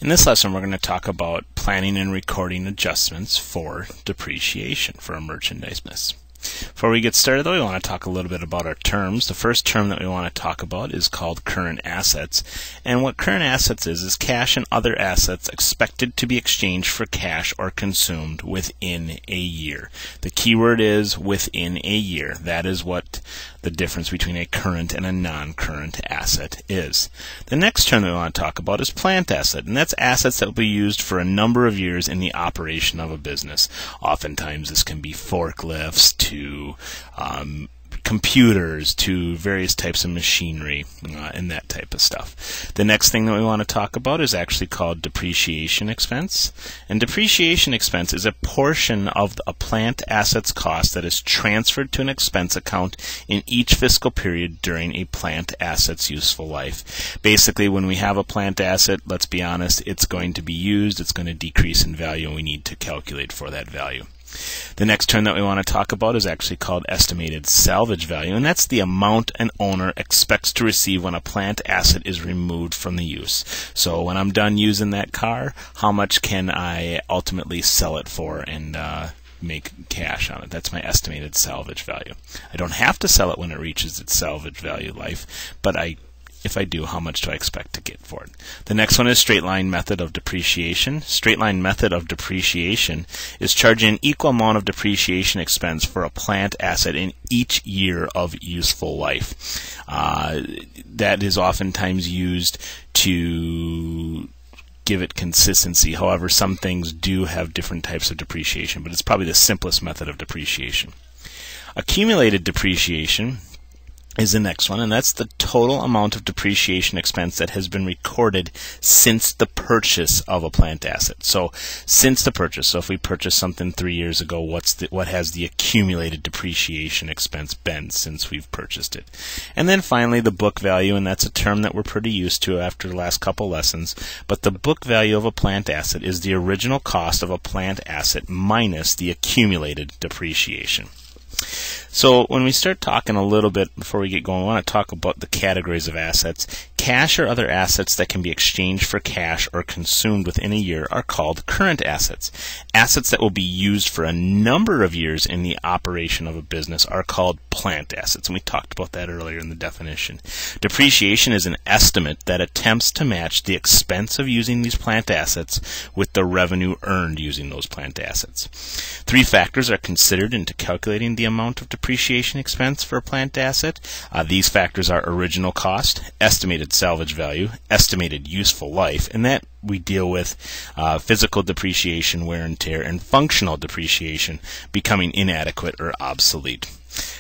In this lesson, we're going to talk about planning and recording adjustments for depreciation for a merchandise business. Before we get started, though, we want to talk a little bit about our terms. The first term that we want to talk about is called current assets. And what current assets is cash and other assets expected to be exchanged for cash or consumed within a year. The key word is within a year. That is what the difference between a current and a non-current asset is. The next term that we want to talk about is plant asset, and that's assets that will be used for a number of years in the operation of a business. Oftentimes this can be forklifts to computers to various types of machinery and that type of stuff. The next thing that we want to talk about is actually called depreciation expense. And depreciation expense is a portion of a plant asset's cost that is transferred to an expense account in each fiscal period during a plant asset's useful life. Basically, when we have a plant asset, let's be honest, it's going to be used, it's going to decrease in value, and we need to calculate for that value. The next term that we want to talk about is actually called estimated salvage value, and that's the amount an owner expects to receive when a plant asset is removed from the use. So when I'm done using that car, how much can I ultimately sell it for and make cash on it? That's my estimated salvage value. I don't have to sell it when it reaches its salvage value life, but if I do, how much do I expect to get for it? The next one is straight line method of depreciation. Straight line method of depreciation is charging an equal amount of depreciation expense for a plant asset in each year of useful life. That is oftentimes used to give it consistency. However, some things do have different types of depreciation, but it's probably the simplest method of depreciation. Accumulated depreciation is the next one, and that's the total amount of depreciation expense that has been recorded since the purchase of a plant asset. So since the purchase, so if we purchased something 3 years ago, what has the accumulated depreciation expense been since we've purchased it? And then finally the book value, and that's a term that we're pretty used to after the last couple lessons, but the book value of a plant asset is the original cost of a plant asset minus the accumulated depreciation. So when we start talking a little bit before we get going, we want to talk about the categories of assets. Cash or other assets that can be exchanged for cash or consumed within a year are called current assets. Assets that will be used for a number of years in the operation of a business are called plant assets, and we talked about that earlier in the definition. Depreciation is an estimate that attempts to match the expense of using these plant assets with the revenue earned using those plant assets. 3 factors are considered into calculating the amount of depreciation expense for a plant asset. These factors are original cost, estimated salvage value, estimated useful life, and that we deal with physical depreciation, wear and tear, and functional depreciation becoming inadequate or obsolete.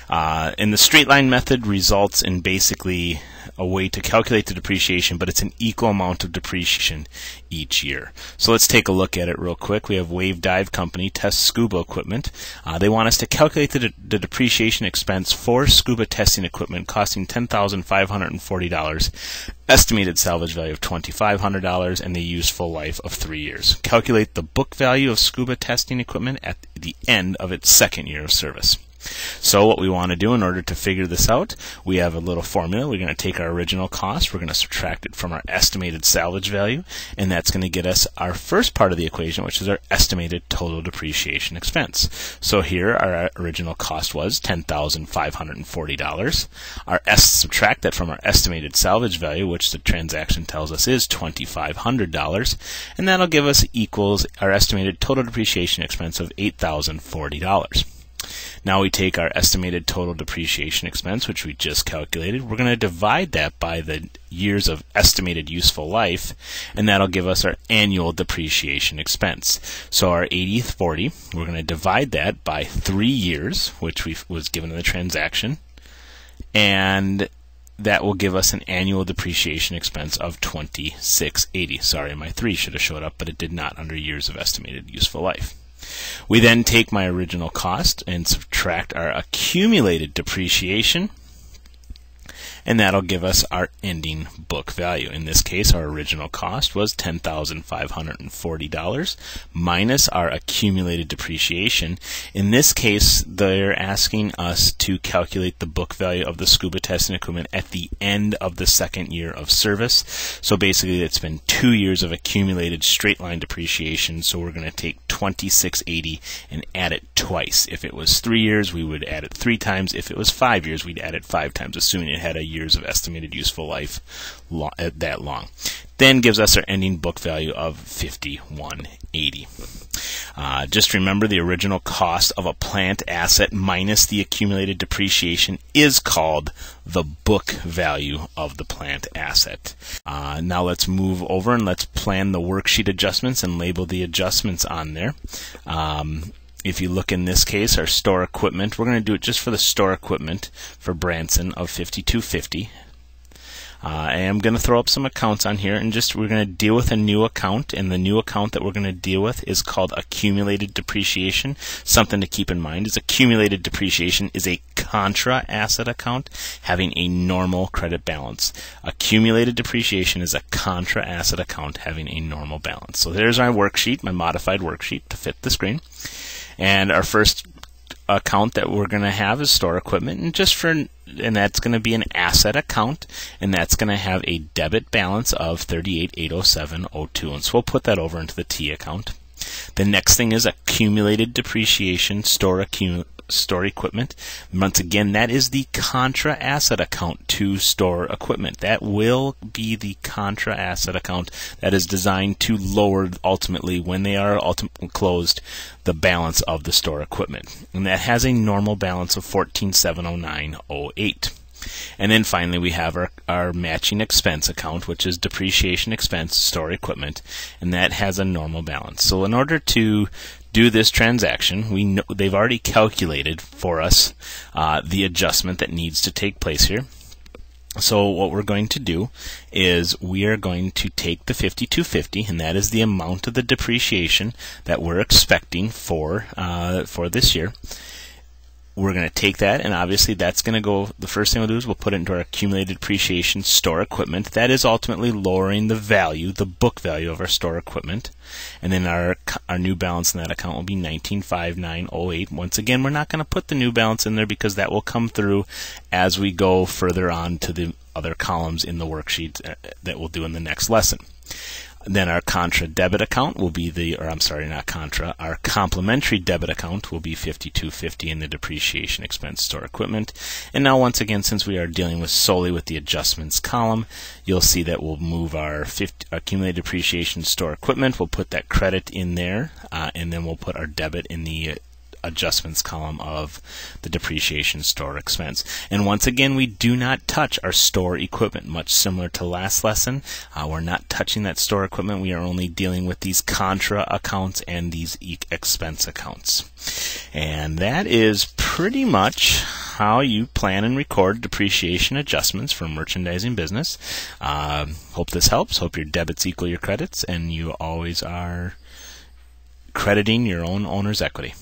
And the straight line method results in basically a way to calculate the depreciation, but it's an equal amount of depreciation each year. So let's take a look at it real quick. We have Wave Dive Company test scuba equipment. They want us to calculate the depreciation expense for scuba testing equipment costing $10,540, estimated salvage value of $2,500, and the useful life of 3 years. Calculate the book value of scuba testing equipment at the end of its 2nd year of service. So what we want to do in order to figure this out, we have a little formula. We're going to take our original cost, we're going to subtract it from our estimated salvage value, and that's going to get us our first part of the equation, which is our estimated total depreciation expense. So here our original cost was $10,540. Subtract that from our estimated salvage value, which the transaction tells us is $2,500, and that'll give us equals our estimated total depreciation expense of $8,040. Now we take our estimated total depreciation expense, which we just calculated. We're going to divide that by the years of estimated useful life, and that'll give us our annual depreciation expense. So our 80/40, we're going to divide that by 3 years, which was given in the transaction, and that will give us an annual depreciation expense of $2,680. Sorry, my 3 should have showed up, but it did not under years of estimated useful life. We then take my original cost and subtract our accumulated depreciation, and that'll give us our ending book value. In this case, our original cost was $10,540 minus our accumulated depreciation. In this case, they're asking us to calculate the book value of the scuba testing equipment at the end of the second year of service. So basically, it's been 2 years of accumulated straight line depreciation, so we're going to take $2,680 and add it twice. If it was 3 years, we would add it 3 times. If it was 5 years, we'd add it 5 times, assuming it had a years of estimated useful life that long. Then gives us our ending book value of $5,180. Just remember, the original cost of a plant asset minus the accumulated depreciation is called the book value of the plant asset. Now let's move over and let's plan the worksheet adjustments and label the adjustments on there. If you look in this case, our store equipment, we're going to do it just for the store equipment for Branson of $5,250. I am going to throw up some accounts on here, and we're going to deal with a new account, and the new account that we're going to deal with is called accumulated depreciation. Something to keep in mind is accumulated depreciation is a contra asset account having a normal credit balance. Accumulated depreciation is a contra asset account having a normal balance. So there's our worksheet, my modified worksheet to fit the screen. And our first account that we're going to have is store equipment, and that's going to be an asset account, and that's going to have a debit balance of $38,807.02, and so we'll put that over into the T account. The next thing is accumulated depreciation store equipment. Once again, that is the contra asset account to store equipment. That will be the contra asset account that is designed to lower, ultimately, when they are ultimately closed, the balance of the store equipment. And that has a normal balance of $14,709.08. And then finally, we have our matching expense account, which is depreciation expense store equipment, and that has a normal balance. So in order to do this transaction, they've already calculated for us the adjustment that needs to take place here. So what we're going to do is we are going to take the $5,250, and that is the amount of the depreciation that we're expecting for this year. We're going to take that, and obviously that's going to go, the first thing we'll do is we'll put it into our accumulated depreciation store equipment. That is ultimately lowering the value, the book value of our store equipment. And then our new balance in that account will be $19,509.08. Once again, we're not going to put the new balance in there because that will come through as we go further on to the other columns in the worksheet that we'll do in the next lesson. Then our contra debit account will be our complementary debit account will be $5,250 in the depreciation expense store equipment. And now once again, since we are dealing solely with the adjustments column, you'll see that we'll move our accumulated depreciation store equipment. We'll put that credit in there, and then we'll put our debit in the adjustments column of the depreciation store expense. And once again, we do not touch our store equipment, much similar to last lesson. We're not touching that store equipment. We are only dealing with these contra accounts and these expense accounts. And that is pretty much how you plan and record depreciation adjustments for merchandising business. Hope this helps. Hope your debits equal your credits, and you always are crediting your own owner's equity.